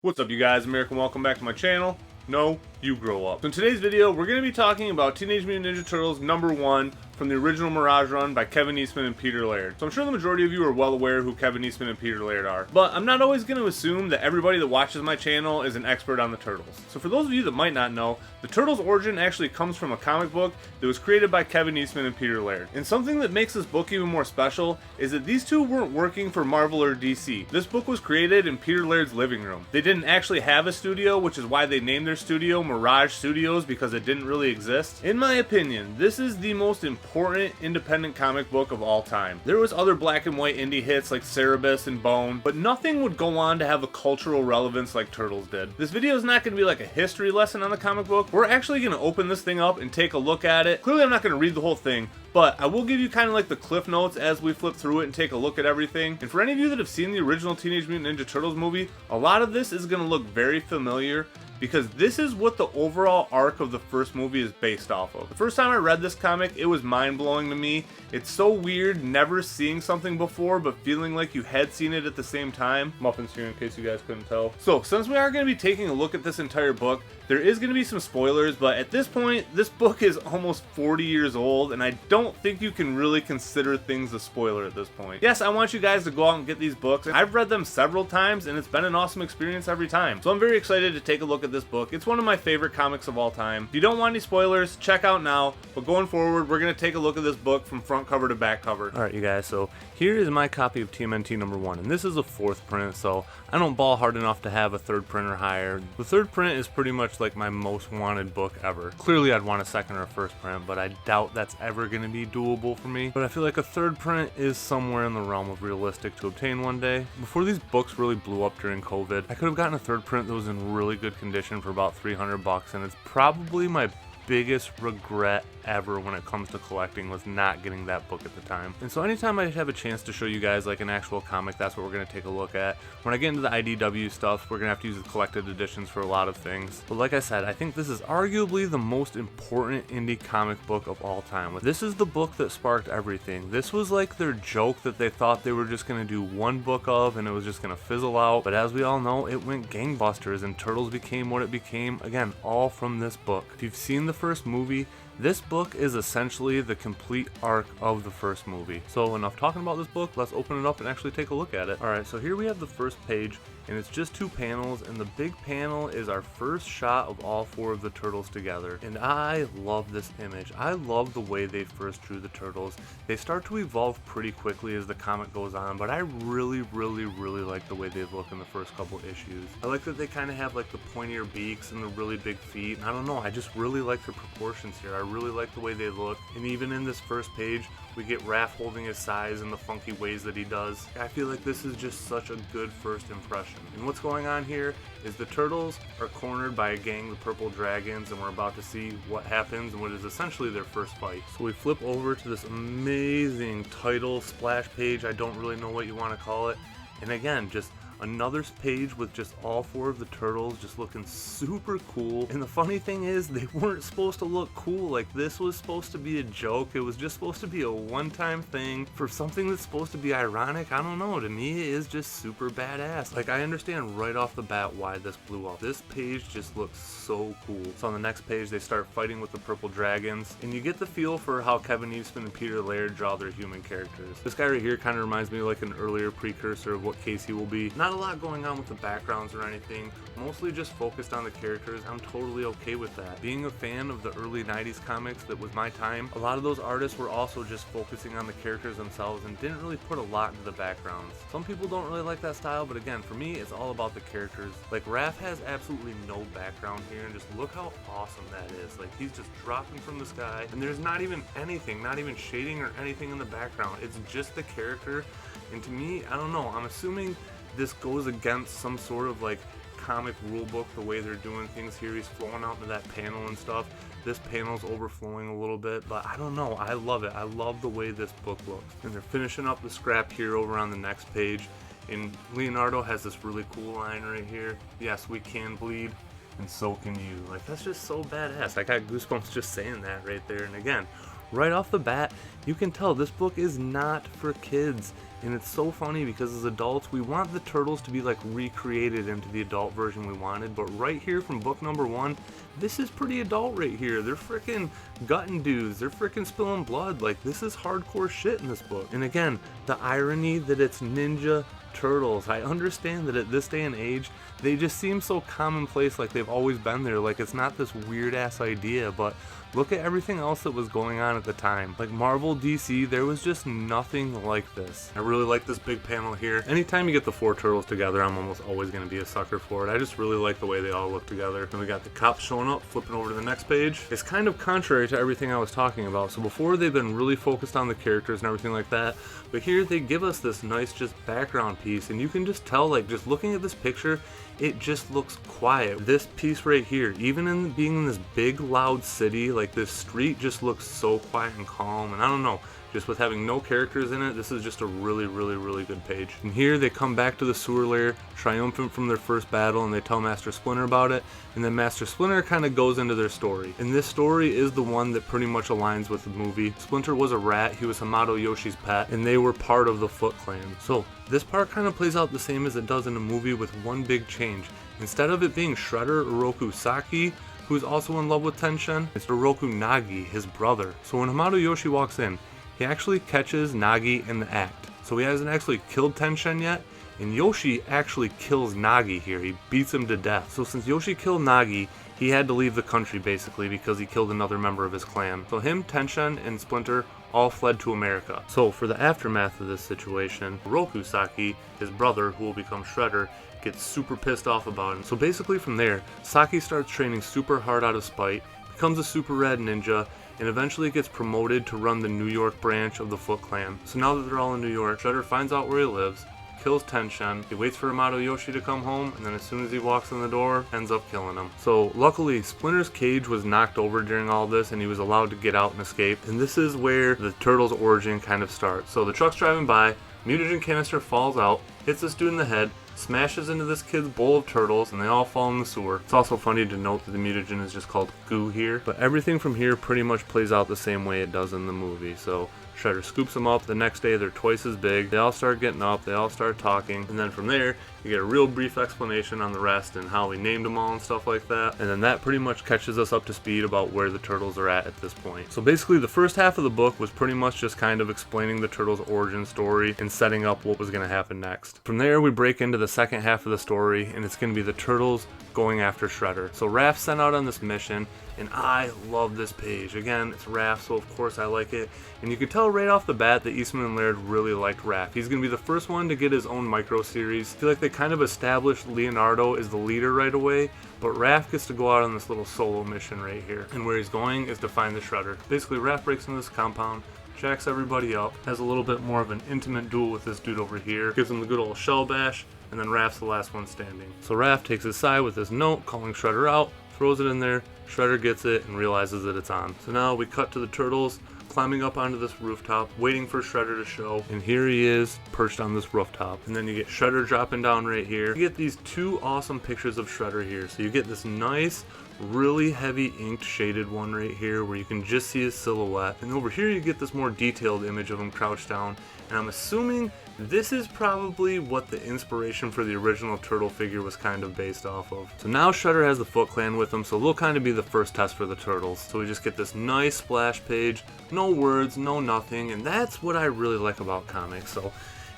What's up, you guys? American, welcome back to my channel. No, you grow up. So in today's video, we're going to be talking about Teenage Mutant Ninja Turtles #1 from the original Mirage run by Kevin Eastman and Peter Laird. So I'm sure the majority of you are well aware who Kevin Eastman and Peter Laird are, but I'm not always going to assume that everybody that watches my channel is an expert on the Turtles. So for those of you that might not know, the Turtles' origin actually comes from a comic book that was created by Kevin Eastman and Peter Laird. And something that makes this book even more special is that these two weren't working for Marvel or DC. This book was created in Peter Laird's living room. They didn't actually have a studio, which is why they named their studio Mirage Studios, because it didn't really exist. In my opinion, this is the most important independent comic book of all time. There was other black and white indie hits like Cerebus and Bone, but nothing would go on to have a cultural relevance like Turtles did. This video is not going to be like a history lesson on the comic book. We're actually going to open this thing up and take a look at it. Clearly I'm not going to read the whole thing, but I will give you kind of like the cliff notes as we flip through it and take a look at everything. And for any of you that have seen the original Teenage Mutant Ninja Turtles movie, a lot of this is going to look very familiar, because this is what the overall arc of the first movie is based off of. The first time I read this comic, it was mind-blowing to me. It's so weird never seeing something before, but feeling like you had seen it at the same time. Muffins here in case you guys couldn't tell. So, since we are going to be taking a look at this entire book, there is going to be some spoilers, but at this point, this book is almost 40 years old, and I don't think you can really consider things a spoiler at this point. Yes, I want you guys to go out and get these books. I've read them several times, and it's been an awesome experience every time. So I'm very excited to take a look at this book. It's one of my favorite comics of all time. If you don't want any spoilers, check out now, but going forward, we're going to take a look at this book from front cover to back cover. Alright, you guys, so here is my copy of TMNT #1, and this is a 4th print, so I don't ball hard enough to have a 3rd print or higher. The 3rd print is pretty much like my most wanted book ever. Clearly I'd want a 2nd or a 1st print, but I doubt that's ever going to be doable for me. But I feel like a 3rd print is somewhere in the realm of realistic to obtain one day. Before these books really blew up during COVID, I could have gotten a 3rd print that was in really good condition for about $300, and it's probably my biggest regret ever when it comes to collecting was not getting that book at the time. And so anytime I have a chance to show you guys like an actual comic, that's what we're going to take a look at. When I get into the IDW stuff, we're going to have to use the collected editions for a lot of things. But like I said, I think this is arguably the most important indie comic book of all time. This is the book that sparked everything. This was like their joke that they thought they were just going to do one book of and it was just going to fizzle out. But as we all know, it went gangbusters and Turtles became what it became, again, all from this book. If you've seen the first movie, this book is essentially the complete arc of the first movie. So enough talking about this book, let's open it up and actually take a look at it. Alright, so here we have the first page, and it's just 2 panels, and the big panel is our first shot of all 4 of the Turtles together. And I love this image. I love the way they first drew the Turtles. They start to evolve pretty quickly as the comic goes on, but I really like the way they look in the first couple issues. I like that they kind of have like the pointier beaks and the really big feet. I don't know, I just really like the proportions here. I really like the way they look, and even in this first page we get Raph holding his size in the funky ways that he does. I feel like this is just such a good first impression. And what's going on here is the Turtles are cornered by a gang, the Purple Dragons, and we're about to see what happens in what is essentially their first fight. So we flip over to this amazing title splash page, I don't really know what you want to call it, and again, just another page with just all 4 of the Turtles just looking super cool. And the funny thing is, they weren't supposed to look cool. Like, this was supposed to be a joke. It was just supposed to be a one-time thing for something that's supposed to be ironic. I don't know, to me it is just super badass. Like, I understand right off the bat why this blew up. This page just looks so cool. So on the next page they start fighting with the Purple Dragons, and you get the feel for how Kevin Eastman and Peter Laird draw their human characters. This guy right here kind of reminds me of like an earlier precursor of what Casey will be. Not a lot going on with the backgrounds or anything, mostly just focused on the characters. I'm totally okay with that. Being a fan of the early 90s comics, that was my time, a lot of those artists were also just focusing on the characters themselves and didn't really put a lot into the backgrounds. Some people don't really like that style, but again, for me, it's all about the characters. Like, Raph has absolutely no background here, and just look how awesome that is. Like, he's just dropping from the sky, and there's not even anything, not even shading or anything in the background. It's just the character, and to me, I don't know, I'm assuming this goes against some sort of like comic rule book, the way they're doing things here. He's flowing out into that panel and stuff. This panel's overflowing a little bit, but I don't know, I love it. I love the way this book looks. And they're finishing up the scrap here over on the next page, and Leonardo has this really cool line right here. Yes, we can bleed, and so can you. Like, that's just so badass. I got goosebumps just saying that right there. And again, right off the bat, you can tell this book is not for kids. And it's so funny because as adults, we want the turtles to be like recreated into the adult version we wanted, but right here from book number 1, this is pretty adult right here. They're freaking gutting dudes, they're freaking spilling blood. Like, this is hardcore shit in this book. And again, the irony that it's Ninja Turtles. I understand that at this day and age, they just seem so commonplace, like they've always been there, like it's not this weird ass idea, but look at everything else that was going on at the time. Like Marvel, DC, there was just nothing like this. I really like this big panel here. Anytime you get the 4 turtles together, I'm almost always going to be a sucker for it. I just really like the way they all look together. And we got the cops showing up, flipping over to the next page. It's kind of contrary to everything I was talking about. So before, they've been really focused on the characters and everything like that, but here they give us this nice just background piece, and you can just tell, like, just looking at this picture, it just looks quiet. This piece right here, even in being in this big loud city, like this street just looks so quiet and calm, and I don't know, just with having no characters in it, this is just a really, really, really good page. And here they come back to the sewer lair, triumphant from their first battle, and they tell Master Splinter about it, and then Master Splinter kind of goes into their story. And this story is the one that pretty much aligns with the movie. Splinter was a rat, he was Hamato Yoshi's pet, and they were part of the Foot Clan. So this part kind of plays out the same as it does in the movie, with one big change. Instead of it being Shredder Oroku Saki, who's also in love with Tenshin, it's Oroku Nagi, his brother. So when Hamato Yoshi walks in, he actually catches Nagi in the act. So he hasn't actually killed Tenshin yet, and Yoshi actually kills Nagi here. He beats him to death. So since Yoshi killed Nagi, he had to leave the country basically because he killed another member of his clan. So him, Tenshin, and Splinter all fled to America. So for the aftermath of this situation, Oroku Saki, his brother, who will become Shredder, gets super pissed off about him. So basically from there, Saki starts training super hard out of spite, becomes a super red ninja, and eventually gets promoted to run the New York branch of the Foot Clan. So now that they're all in New York, Shredder finds out where he lives, kills Tenshin, he waits for Hamato Yoshi to come home, and then as soon as he walks in the door, ends up killing him. So luckily, Splinter's cage was knocked over during all this, and he was allowed to get out and escape. And this is where the Turtles' origin kind of starts. So the truck's driving by, mutagen canister falls out, hits this dude in the head, smashes into this kid's bowl of turtles, and they all fall in the sewer. It's also funny to note that the mutagen is just called goo here, but everything from here pretty much plays out the same way it does in the movie. So Shredder scoops them up. The next day, they're twice as big. They all start getting up. They all start talking. And then from there, you get a real brief explanation on the rest and how we named them all and stuff like that. And then that pretty much catches us up to speed about where the Turtles are at this point. So basically, the first half of the book was pretty much just kind of explaining the Turtles' origin story and setting up what was going to happen next. From there, we break into the second half of the story, and it's going to be the Turtles going after Shredder. So Raph's sent out on this mission, and I love this page. Again, it's Raph, so of course I like it. And you can tell right off the bat that Eastman and Laird really liked Raph. He's going to be the first one to get his own micro series. I feel like they kind of established Leonardo as the leader right away, but Raph gets to go out on this little solo mission right here. And where he's going is to find the Shredder. Basically, Raph breaks into this compound, jacks everybody up, has a little bit more of an intimate duel with this dude over here, gives him the good old shell bash, and then Raph's the last one standing. So Raph takes his side with this note calling Shredder out, throws it in there, Shredder gets it and realizes that it's on. So now we cut to the Turtles climbing up onto this rooftop, waiting for Shredder to show, and here he is perched on this rooftop. And then you get Shredder dropping down right here. You get these two awesome pictures of Shredder here. So you get this nice, really heavy inked shaded one right here where you can just see his silhouette, and over here you get this more detailed image of him crouched down, and I'm assuming this is probably what the inspiration for the original turtle figure was kind of based off of. So now Shredder has the Foot Clan with him, so they'll kind of be the first test for the Turtles. So we just get this nice splash page, no words, no nothing, and that's what I really like about comics. So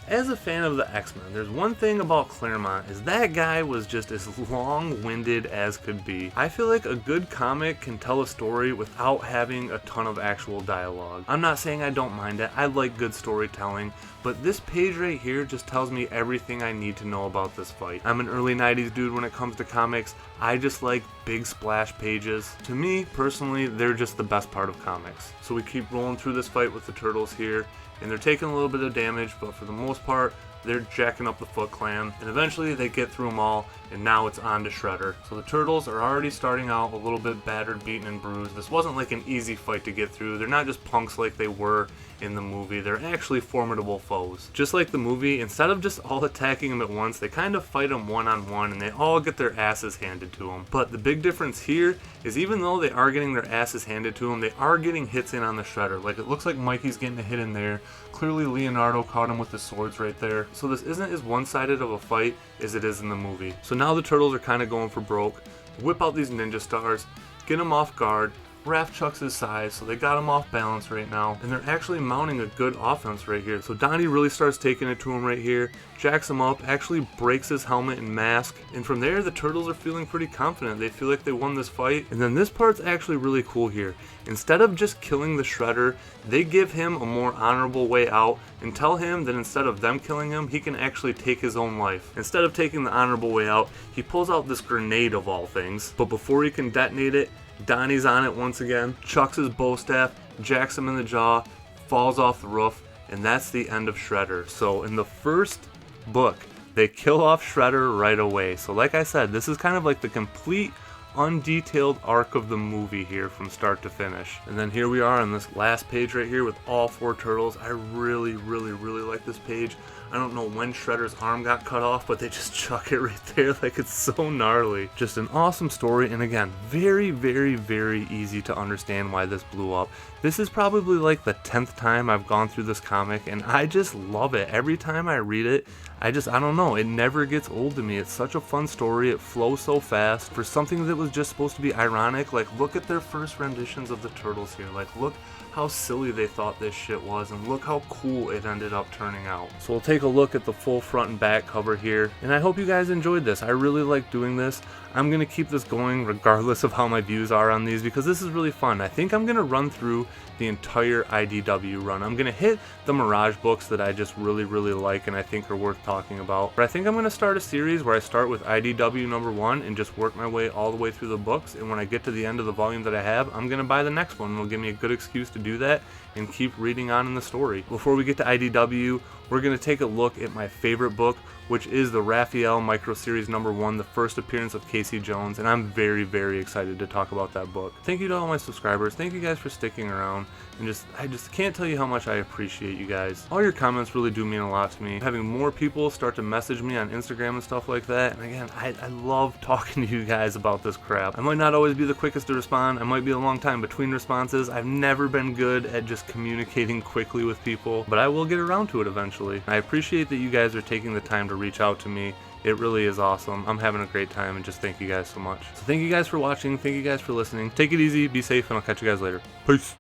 as a fan of the X-Men, there's one thing about Claremont, is that guy was just as long-winded as could be. I feel like a good comic can tell a story without having a ton of actual dialogue. I'm not saying I don't mind it, I like good storytelling, but this page right here just tells me everything I need to know about this fight. I'm an early 90s dude when it comes to comics. I just like big splash pages. To me, personally, they're just the best part of comics. So we keep rolling through this fight with the Turtles here, and they're taking a little bit of damage, but for the most part, they're jacking up the Foot Clan, and eventually they get through them all, and now it's on to Shredder. So the Turtles are already starting out a little bit battered, beaten, and bruised. This wasn't like an easy fight to get through. They're not just punks like they were in the movie. They're actually formidable foes. Just like the movie, instead of just all attacking them at once, they kind of fight them one-on-one, and they all get their asses handed to them. But the big difference here is even though they are getting their asses handed to them, they are getting hits in on the Shredder. Like, it looks like Mikey's getting a hit in there. Clearly Leonardo caught him with the swords right there. So this isn't as one-sided of a fight as it is in the movie. So now the Turtles are kind of going for broke. Whip out these ninja stars, get them off guard. Raph chucks his size, so they got him off balance right now, and they're actually mounting a good offense right here. So Donnie really starts taking it to him right here, jacks him up, actually breaks his helmet and mask, and from there the Turtles are feeling pretty confident. They feel like they won this fight, and then this part's actually really cool here. Instead of just killing the Shredder, they give him a more honorable way out and tell him that instead of them killing him, he can actually take his own life. Instead of taking the honorable way out, he pulls out this grenade of all things, but before he can detonate it, Donnie's on it once again, chucks his bow staff, jacks him in the jaw, falls off the roof, and that's the end of Shredder. So in the first book, they kill off Shredder right away. So like I said, this is kind of like the complete undetailed arc of the movie here from start to finish. And then here we are on this last page right here with all 4 turtles. I really like this page. I don't know when Shredder's arm got cut off, but they just chuck it right there like it's so gnarly. Just an awesome story, and again, very easy to understand why this blew up. This is probably like the 10th time I've gone through this comic, and I just love it. Every time I read it, I don't know, it never gets old to me. It's such a fun story, it flows so fast. For something that was just supposed to be ironic, like look at their first renditions of the Turtles here. Like look how silly they thought this shit was, and look how cool it ended up turning out. So we'll take a look at the full front and back cover here, and I hope you guys enjoyed this. I really like doing this. I'm gonna keep this going regardless of how my views are on these, because this is really fun. I think I'm gonna run through the entire IDW run. I'm gonna hit the Mirage books that I just really like and I think are worth talking about. But I think I'm gonna start a series where I start with IDW #1 and just work my way all the way through the books, and when I get to the end of the volume that I have, I'm gonna buy the next one. It'll give me a good excuse to do that and keep reading on in the story. Before we get to IDW, we're going to take a look at my favorite book, which is the Raphael Micro Series #1, the first appearance of Casey Jones, and I'm very excited to talk about that book. Thank you to all my subscribers. Thank you guys for sticking around, and I just can't tell you how much I appreciate you guys. All your comments really do mean a lot to me. Having more people start to message me on Instagram and stuff like that, and again, I love talking to you guys about this crap. I might not always be the quickest to respond. I might be a long time between responses. I've never been good at just communicating quickly with people, but I will get around to it eventually. I appreciate that you guys are taking the time to reach out to me. It really is awesome. I'm having a great time, and just thank you guys so much. So thank you guys for watching. Thank you guys for listening. Take it easy, be safe, and I'll catch you guys later. Peace.